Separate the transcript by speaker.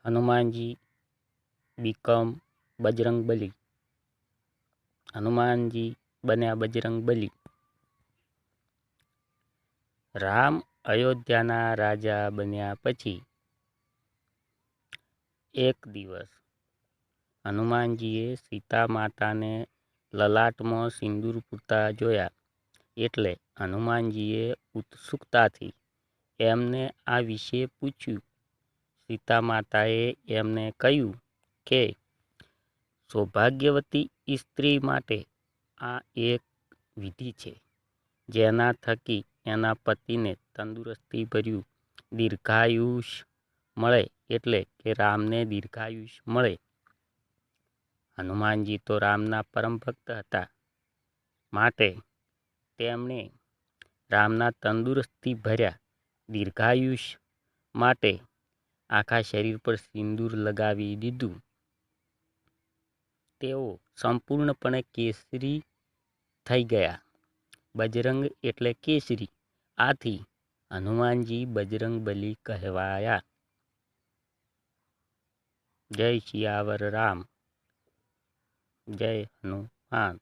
Speaker 1: Hanumanji become Bajrangbali. Hanumanji બન્યા બજરંગબલી. રામ અયોધ્યાના રાજા બન્યા પછી એક દિવસ હનુમાનજીએ સીતા માતાને લલાટમાં સિંદૂર પૂરતા જોયા, એટલે હનુમાનજીએ ઉત્સુકતાથી એમને આ વિશે પૂછ્યું. સીતા માતાએ એમને કહ્યું કે સૌભાગ્યવતી સ્ત્રી માટે આ એક વિધિ છે, જેના થકી એના પતિને તંદુરસ્તીભર્યું દીર્ઘાયુષ્ય મળે, એટલે કે રામને દીર્ઘાયુષ્ય મળે. હનુમાનજી તો રામના પરમ ભક્ત હતા, માટે તેમણે રામના તંદુરસ્તી ભર્યા દીર્ઘાયુષ્ય માટે આખા શરીર પર સિંદૂર લગાવી દીધું. તેઓ સંપૂર્ણપણે કેસરી થઈ ગયા. બજરંગ એટલે કેસરી. આથી હનુમાનજી બજરંગબલી કહેવાયા. જય સિયાવર રામ, જય હનુમાન.